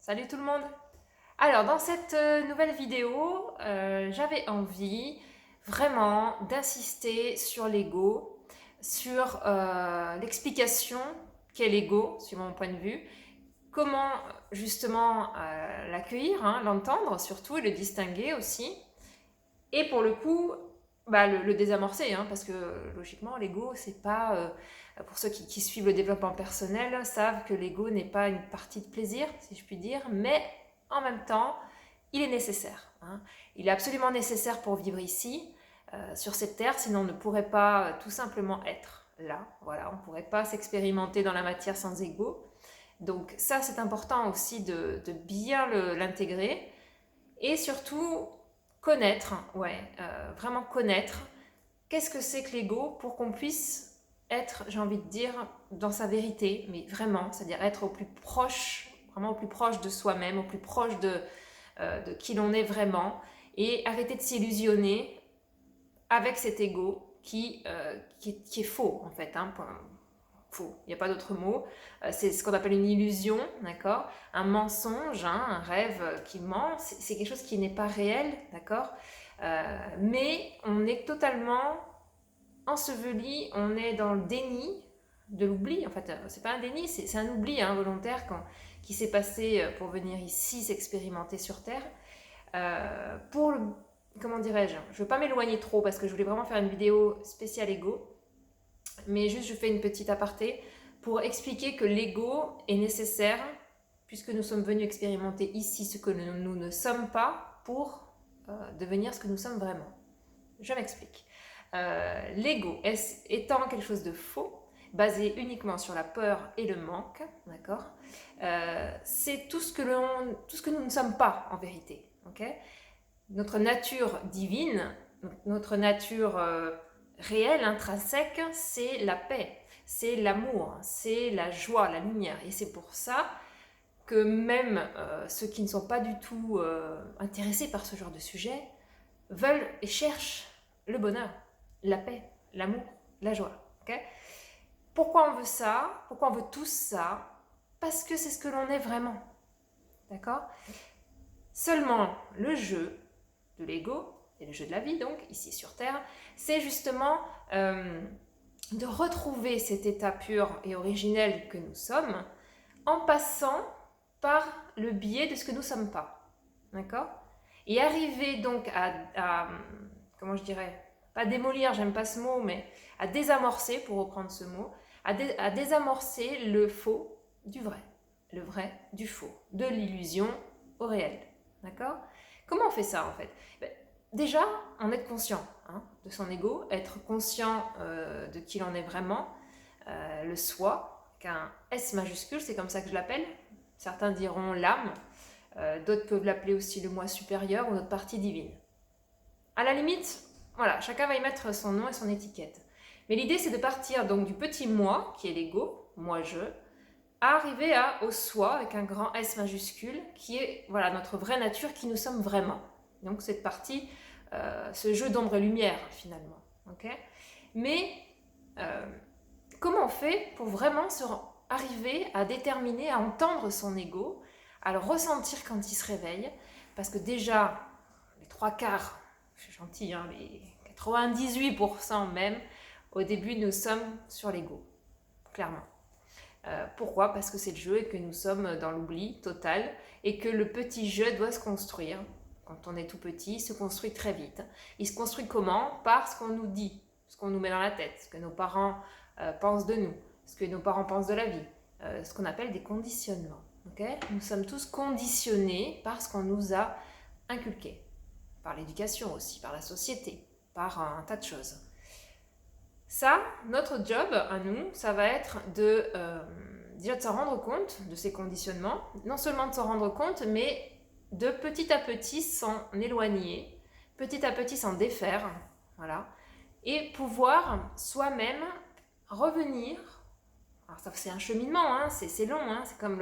Salut tout le monde! Alors, dans cette nouvelle vidéo, j'avais envie vraiment d'insister sur l'ego, sur l'explication qu'est l'ego, sur mon point de vue, comment justement l'accueillir, hein, l'entendre surtout et le distinguer aussi, et pour le coup, le désamorcer, hein, parce que logiquement, l'ego, c'est pas. Pour ceux qui suivent le développement personnel, savent que l'ego n'est pas une partie de plaisir, si je puis dire, mais en même temps, il est nécessaire, hein. Il est absolument nécessaire pour vivre ici, sur cette terre, sinon on ne pourrait pas tout simplement être là. Voilà, on ne pourrait pas s'expérimenter dans la matière sans ego. Donc ça, c'est important aussi de bien l'intégrer. Et surtout, connaître, ouais, vraiment connaître qu'est-ce que c'est que l'ego pour qu'on puisse être, j'ai envie de dire, dans sa vérité, mais vraiment, c'est-à-dire être au plus proche, vraiment au plus proche de soi-même, au plus proche de qui l'on est vraiment, et arrêter de s'illusionner avec cet ego qui est faux, en fait, hein, faux, il n'y a pas d'autre mot. C'est ce qu'on appelle une illusion, d'accord? Un mensonge, hein, un rêve qui ment, c'est quelque chose qui n'est pas réel, d'accord? Mais on est totalement enseveli, on est dans le déni de l'oubli. En fait, c'est pas un déni, c'est un oubli, hein, volontaire qui s'est passé pour venir ici s'expérimenter sur Terre. Pour le, comment dirais-je, je veux pas m'éloigner trop parce que je voulais vraiment faire une vidéo spéciale ego, mais juste je fais une petite aparté pour expliquer que l'ego est nécessaire puisque nous sommes venus expérimenter ici ce que nous ne sommes pas pour devenir ce que nous sommes vraiment. Je m'explique. L'ego étant quelque chose de faux, basé uniquement sur la peur et le manque, d'accord, c'est tout ce que nous ne sommes pas en vérité. Okay, notre nature divine, notre nature réelle, intrinsèque, c'est la paix, c'est l'amour, c'est la joie, la lumière. Et c'est pour ça que même ceux qui ne sont pas du tout intéressés par ce genre de sujet veulent et cherchent le bonheur, la paix, l'amour, la joie. Okay, pourquoi on veut ça? Pourquoi on veut tous ça? Parce que c'est ce que l'on est vraiment. D'accord? Seulement, le jeu de l'ego, et le jeu de la vie donc, ici sur Terre, c'est justement de retrouver cet état pur et originel que nous sommes en passant par le biais de ce que nous ne sommes pas. D'accord? Et arriver donc comment je dirais, pas démolir, j'aime pas ce mot, mais à désamorcer, pour reprendre ce mot, à désamorcer le faux du vrai, le vrai du faux, de l'illusion au réel. D'accord? Comment on fait ça en fait? Déjà, en être conscient, hein, de son ego, être conscient de qui l'on est vraiment, le soi, qu'un S majuscule, c'est comme ça que je l'appelle. Certains diront l'âme, d'autres peuvent l'appeler aussi le moi supérieur ou notre partie divine. À la limite, voilà, chacun va y mettre son nom et son étiquette. Mais l'idée, c'est de partir donc du petit moi, qui est l'ego, moi-je, à arriver au soi avec un grand S majuscule, qui est voilà notre vraie nature, qui nous sommes vraiment. Donc cette partie, ce jeu d'ombre et lumière finalement. Okay, mais comment on fait pour vraiment arriver à déterminer, à entendre son ego, à le ressentir quand il se réveille? Parce que déjà, les trois quarts, je suis gentille, hein, les 98% même, au début nous sommes sur l'ego, clairement. Pourquoi? Parce que c'est le jeu et que nous sommes dans l'oubli total et que le petit jeu doit se construire. Quand on est tout petit, il se construit très vite. Il se construit comment? Par ce qu'on nous dit, ce qu'on nous met dans la tête, ce que nos parents pensent de nous, ce que nos parents pensent de la vie, ce qu'on appelle des conditionnements. Okay, nous sommes tous conditionnés par ce qu'on nous a inculqué, par l'éducation aussi, par la société, par un tas de choses. Ça, notre job à nous, ça va être déjà de s'en rendre compte de ces conditionnements, non seulement de s'en rendre compte, mais de petit à petit s'en éloigner, petit à petit s'en défaire, voilà, et pouvoir soi-même revenir. Alors ça, c'est un cheminement, hein, c'est long, hein, c'est comme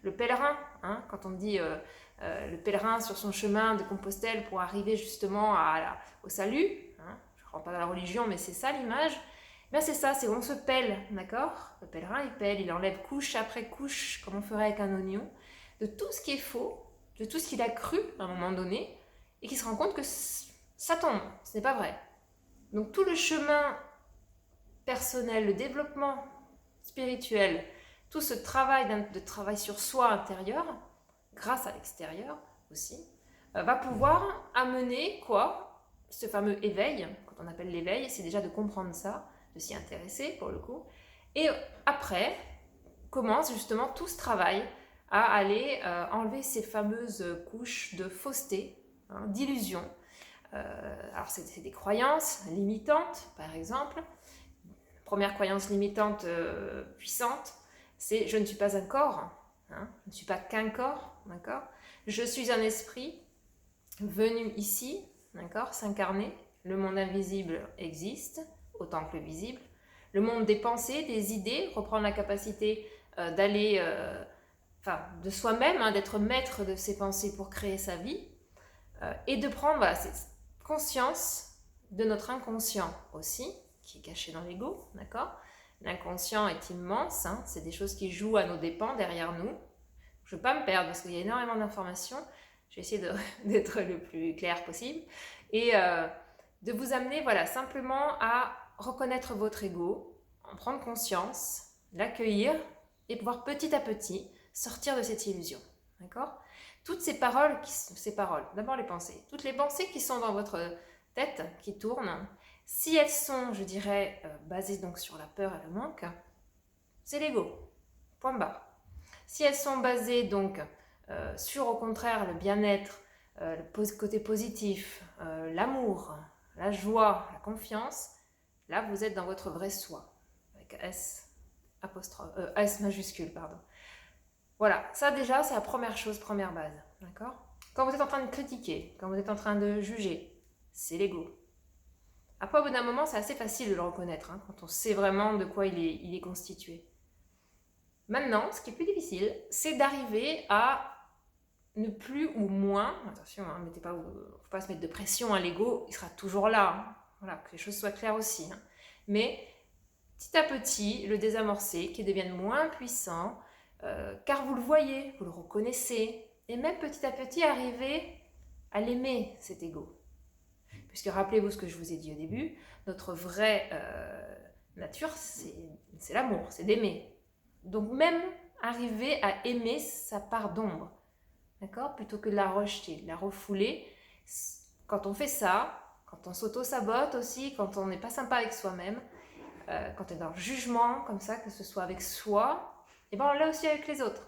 le pèlerin, hein, quand on dit le pèlerin sur son chemin de Compostelle pour arriver justement au salut, hein, je ne rentre pas dans la religion, mais c'est ça l'image. Ben c'est ça, c'est on se pèle, d'accord? Le pèlerin, il pèle, il enlève couche après couche, comme on ferait avec un oignon, de tout ce qui est faux, de tout ce qu'il a cru à un moment donné, et qui se rend compte que ça tombe, ce n'est pas vrai. Donc tout le chemin personnel, le développement spirituel, tout ce travail de travail sur soi intérieur, grâce à l'extérieur aussi, va pouvoir amener quoi? Ce fameux éveil, quand on appelle l'éveil, c'est déjà de comprendre ça, de s'y intéresser pour le coup. Et après, commence justement tout ce travail à aller enlever ces fameuses couches de fausseté, hein, d'illusion. Alors c'est des croyances limitantes, par exemple. Première croyance limitante puissante, c'est je ne suis pas un corps, hein, je ne suis pas qu'un corps, d'accord? Je suis un esprit venu ici, d'accord, s'incarner. Le monde invisible existe, autant que le visible. Le monde des pensées, des idées, reprendre la capacité d'aller, de soi-même, hein, d'être maître de ses pensées pour créer sa vie, et de prendre conscience de notre inconscient aussi, qui est caché dans l'ego, d'accord? L'inconscient est immense, hein, c'est des choses qui jouent à nos dépens derrière nous. Je ne veux pas me perdre parce qu'il y a énormément d'informations. Je vais essayer d'être le plus clair possible et de vous amener simplement à reconnaître votre ego, en prendre conscience, l'accueillir et pouvoir petit à petit sortir de cette illusion. D'accord? Toutes ces paroles, d'abord les pensées, toutes les pensées qui sont dans votre tête, qui tournent, si elles sont, je dirais, basées donc sur la peur et le manque, c'est l'ego. Point barre. Si elles sont basées donc sur au contraire le bien-être, le côté positif, l'amour, la joie, la confiance, là vous êtes dans votre vrai soi, avec S majuscule, pardon. Voilà, ça déjà c'est la première chose, première base, d'accord? Quand vous êtes en train de critiquer, quand vous êtes en train de juger, c'est l'ego. Après au bout d'un moment c'est assez facile de le reconnaître, hein, quand on sait vraiment de quoi il est constitué. Maintenant, ce qui est plus difficile, c'est d'arriver à ne plus ou moins, attention, hein, faut pas se mettre de pression à l'ego, il sera toujours là, hein, voilà, que les choses soient claires aussi, hein. Mais petit à petit, le désamorcer, qu'il devienne moins puissant, car vous le voyez, vous le reconnaissez, et même petit à petit arriver à l'aimer, cet ego. Puisque rappelez-vous ce que je vous ai dit au début, notre vraie nature, c'est l'amour, c'est d'aimer. Donc même arriver à aimer sa part d'ombre, d'accord? Plutôt que de la rejeter, de la refouler. Quand on fait ça, quand on s'auto-sabote aussi, quand on n'est pas sympa avec soi-même, quand on est dans le jugement, comme ça, que ce soit avec soi, et bien on l'est aussi avec les autres.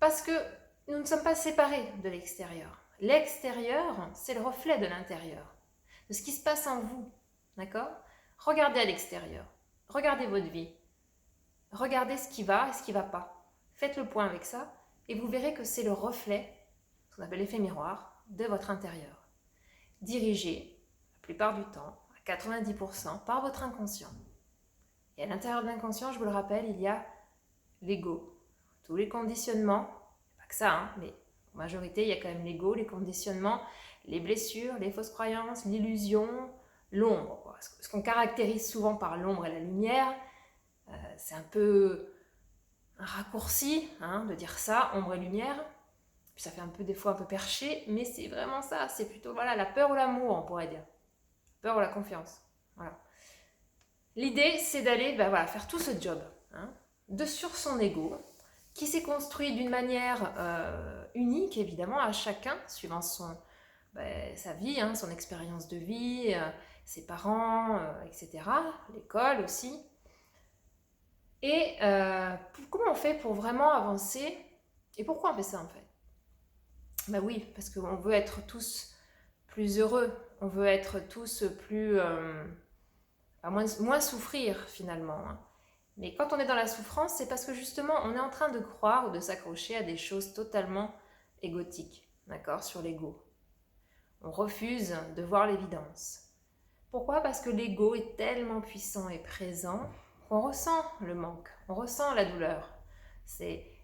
Parce que nous ne sommes pas séparés de l'extérieur. L'extérieur, c'est le reflet de l'intérieur, de ce qui se passe en vous, d'accord? Regardez à l'extérieur, regardez votre vie, regardez ce qui va et ce qui ne va pas. Faites le point avec ça et vous verrez que c'est le reflet, ce qu'on appelle l'effet miroir, de votre intérieur. Dirigé, la plupart du temps, à 90%, par votre inconscient. Et à l'intérieur de l'inconscient, je vous le rappelle, il y a l'ego. Tous les conditionnements, pas que ça, hein, mais en majorité, il y a quand même l'ego, les conditionnements, les blessures, les fausses croyances, l'illusion, l'ombre. Ce qu'on caractérise souvent par l'ombre et la lumière, c'est un peu un raccourci, hein, de dire ça, ombre et lumière. Puis ça fait un peu des fois un peu perché, mais c'est vraiment ça, c'est plutôt la peur ou l'amour, on pourrait dire. Peur ou la confiance. Voilà. L'idée, c'est d'aller faire tout ce job, hein, sur son ego, qui s'est construit d'une manière unique, évidemment, à chacun, suivant sa vie, hein, son expérience de vie, ses parents, etc., l'école aussi. Et comment on fait pour vraiment avancer? Et pourquoi on fait ça en fait? Oui, parce qu'on veut être tous plus heureux, on veut être tous plus... moins souffrir finalement, hein. Mais quand on est dans la souffrance, c'est parce que justement on est en train de croire ou de s'accrocher à des choses totalement égotiques, d'accord, sur l'ego. On refuse de voir l'évidence. Pourquoi? Parce que l'ego est tellement puissant et présent qu'on ressent le manque, on ressent la douleur.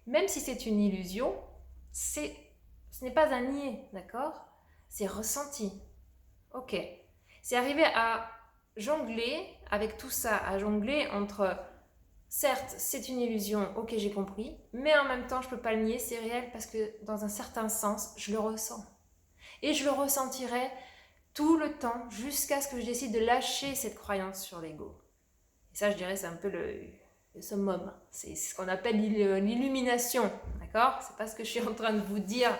Même si c'est une illusion, ce n'est pas un nier, d'accord? C'est ressenti. Ok. C'est arriver à jongler avec tout ça, à jongler entre Certes, c'est une illusion, ok, j'ai compris, mais en même temps, je ne peux pas le nier, c'est réel parce que dans un certain sens, je le ressens. Et je le ressentirai tout le temps jusqu'à ce que je décide de lâcher cette croyance sur l'ego. Et ça, je dirais, c'est un peu le summum. C'est ce qu'on appelle l'illumination, d'accord? C'est pas ce que je suis en train de vous dire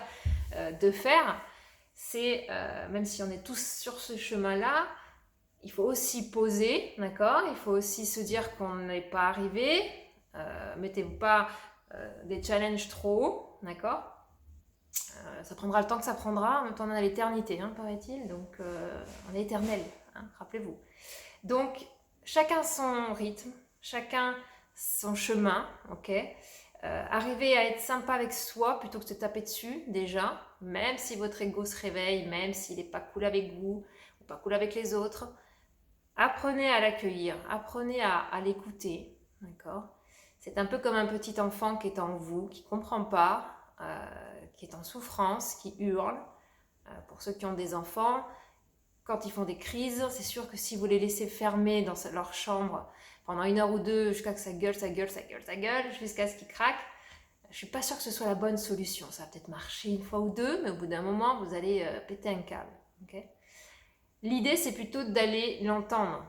de faire. C'est, même si on est tous sur ce chemin-là, il faut aussi poser, d'accord? Il faut aussi se dire qu'on n'est pas arrivé. Mettez-vous pas des challenges trop hauts, d'accord? Ça prendra le temps que ça prendra, en même temps on a l'éternité, hein, paraît-il, donc on est éternel, hein, rappelez-vous. Donc chacun son rythme, chacun son chemin, ok? Arriver à être sympa avec soi plutôt que de se taper dessus déjà, même si votre ego se réveille, même s'il n'est pas cool avec vous ou pas cool avec les autres. Apprenez à l'accueillir, apprenez à l'écouter, d'accord? C'est un peu comme un petit enfant qui est en vous, qui ne comprend pas, qui est en souffrance, qui hurle. Pour ceux qui ont des enfants, quand ils font des crises, c'est sûr que si vous les laissez fermer dans leur chambre pendant 1 heure ou 2, jusqu'à ce que ça gueule, jusqu'à ce qu'ils craquent, je ne suis pas sûre que ce soit la bonne solution. Ça va peut-être marcher 1 fois ou 2, mais au bout d'un moment, vous allez péter un câble. Okay? L'idée, c'est plutôt d'aller l'entendre,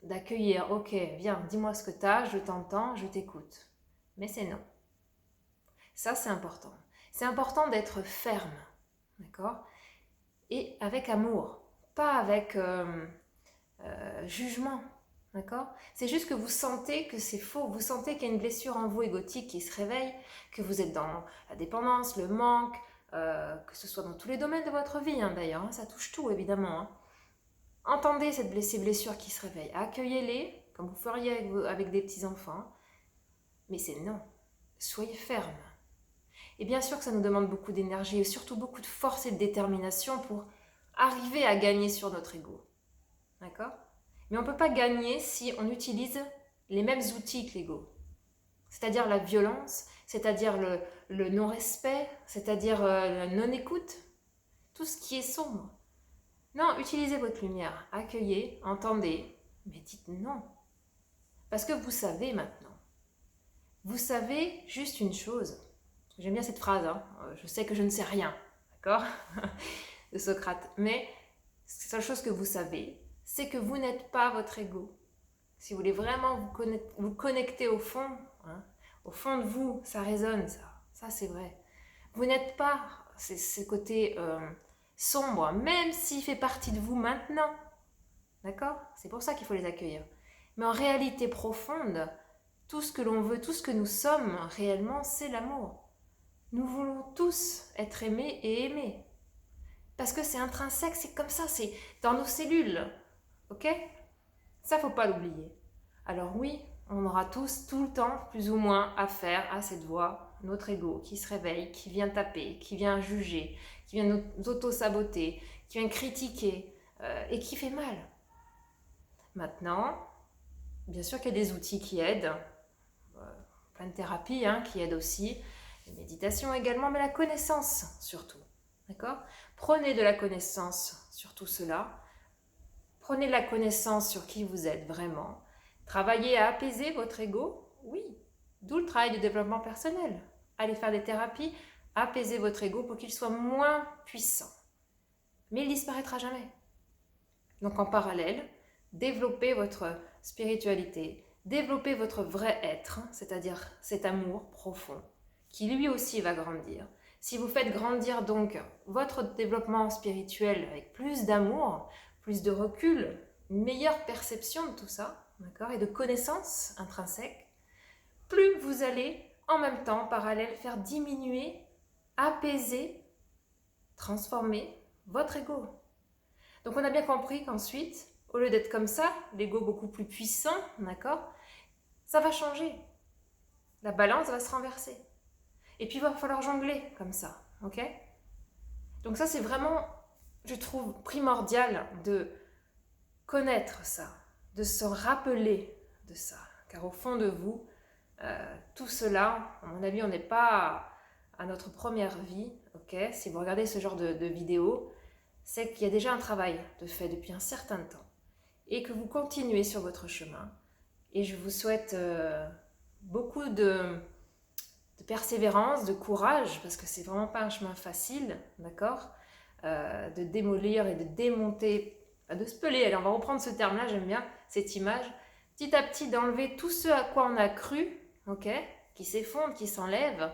d'accueillir. Ok, viens, dis-moi ce que tu as, je t'entends, je t'écoute. Mais c'est non. Ça, c'est important. C'est important d'être ferme, d'accord? Et avec amour, pas avec jugement, d'accord? C'est juste que vous sentez que c'est faux, vous sentez qu'il y a une blessure en vous égotique qui se réveille, que vous êtes dans la dépendance, le manque, que ce soit dans tous les domaines de votre vie, hein, d'ailleurs, hein, ça touche tout, évidemment. Hein. Entendez ces blessures qui se réveillent, accueillez-les, comme vous feriez avec des petits-enfants, mais c'est non. Soyez ferme. Et bien sûr que ça nous demande beaucoup d'énergie et surtout beaucoup de force et de détermination pour arriver à gagner sur notre ego. D'accord? Mais on ne peut pas gagner si on utilise les mêmes outils que l'ego. C'est-à-dire la violence, c'est-à-dire le non-respect, c'est-à-dire la non-écoute, tout ce qui est sombre. Non, utilisez votre lumière, accueillez, entendez, mais dites non. Parce que vous savez maintenant. Vous savez juste une chose. J'aime bien cette phrase, hein. Je sais que je ne sais rien, d'accord? De Socrate. Mais la seule chose que vous savez, c'est que vous n'êtes pas votre ego. Si vous voulez vraiment vous connecter au fond, hein, au fond de vous, ça résonne, ça. Ça, c'est vrai. Vous n'êtes pas ce côté sombre, même s'il fait partie de vous maintenant. D'accord? C'est pour ça qu'il faut les accueillir. Mais en réalité profonde, tout ce que l'on veut, tout ce que nous sommes réellement, c'est l'amour. Nous voulons tous être aimés et aimés. Parce que c'est intrinsèque, c'est comme ça, c'est dans nos cellules. Ok? Ça, faut pas l'oublier. Alors oui, on aura tous, tout le temps, plus ou moins, affaire à cette voix, notre ego, qui se réveille, qui vient taper, qui vient juger, qui vient nous auto-saboter, qui vient critiquer, et qui fait mal. Maintenant, bien sûr qu'il y a des outils qui aident, plein de thérapies hein, qui aident aussi, les méditations également, mais la connaissance surtout. D'accord? Prenez de la connaissance sur tout cela. Prenez de la connaissance sur qui vous êtes vraiment. Travaillez à apaiser votre ego. Oui, d'où le travail de développement personnel. Allez faire des thérapies, apaiser votre ego pour qu'il soit moins puissant. Mais il disparaîtra jamais. Donc en parallèle, développez votre spiritualité, développez votre vrai être, c'est-à-dire cet amour profond, qui lui aussi va grandir. Si vous faites grandir donc votre développement spirituel avec plus d'amour, plus de recul, une meilleure perception de tout ça, d'accord, et de connaissances intrinsèques, plus vous allez en même temps, en parallèle, faire diminuer, apaiser, transformer votre ego. Donc on a bien compris qu'ensuite, au lieu d'être comme ça, l'ego beaucoup plus puissant, d'accord, ça va changer. La balance va se renverser. Et puis il va falloir jongler comme ça, ok? Donc ça c'est vraiment, je trouve, primordial de connaître ça, de se rappeler de ça. Car au fond de vous, tout cela, à mon avis, on n'est pas à notre première vie, ok? Si vous regardez ce genre de vidéos, c'est qu'il y a déjà un travail de fait depuis un certain temps et que vous continuez sur votre chemin. et je vous souhaite beaucoup de persévérance, de courage, parce que c'est vraiment pas un chemin facile, d'accord, de démolir et de démonter, de se peler. Alors on va reprendre ce terme-là, j'aime bien cette image, petit à petit d'enlever tout ce à quoi on a cru, ok, qui s'effondre, qui s'enlève.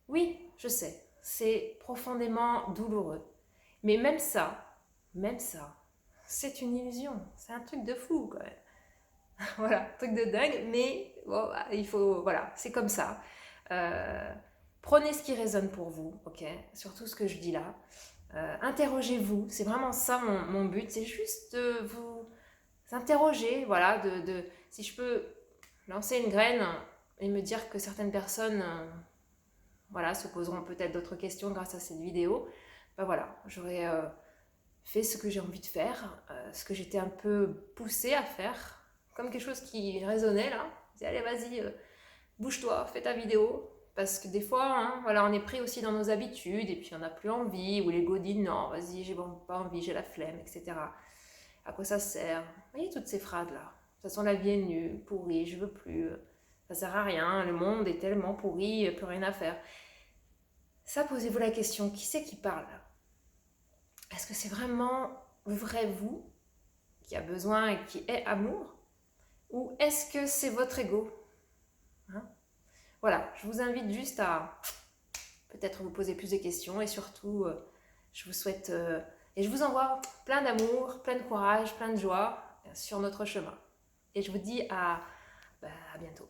Oui, je sais, c'est profondément douloureux. Mais même ça, c'est une illusion. C'est un truc de fou, quand même. Voilà, truc de dingue, mais bon, il faut, voilà, c'est comme ça. Euh, Prenez ce qui résonne pour vous, ok? Surtout ce que je dis là. Interrogez-vous, c'est vraiment ça mon but, c'est juste de vous interroger, voilà, si je peux lancer une graine et me dire que certaines personnes voilà, se poseront peut-être d'autres questions grâce à cette vidéo, ben voilà, j'aurais fait ce que j'ai envie de faire, ce que j'étais un peu poussée à faire, comme quelque chose qui résonnait là. Je disais, allez, vas-y, bouge-toi, fais ta vidéo. Parce que des fois, hein, voilà, on est pris aussi dans nos habitudes et puis on n'a plus envie, ou l'ego dit non, vas-y, j'ai bon, pas envie, j'ai la flemme, etc. À quoi ça sert? Vous voyez toutes ces phrases là. De toute façon, la vie est nulle, pourrie, je veux plus, ça sert à rien, le monde est tellement pourri, plus rien à faire. Ça, posez-vous la question, qui c'est qui parle là? Est-ce que c'est vraiment le vrai vous qui a besoin et qui est amour? Ou est-ce que c'est votre ego, hein? Voilà, je vous invite juste à peut-être vous poser plus de questions et surtout, je vous souhaite et je vous envoie plein d'amour, plein de courage, plein de joie sur notre chemin. Et je vous dis à bientôt.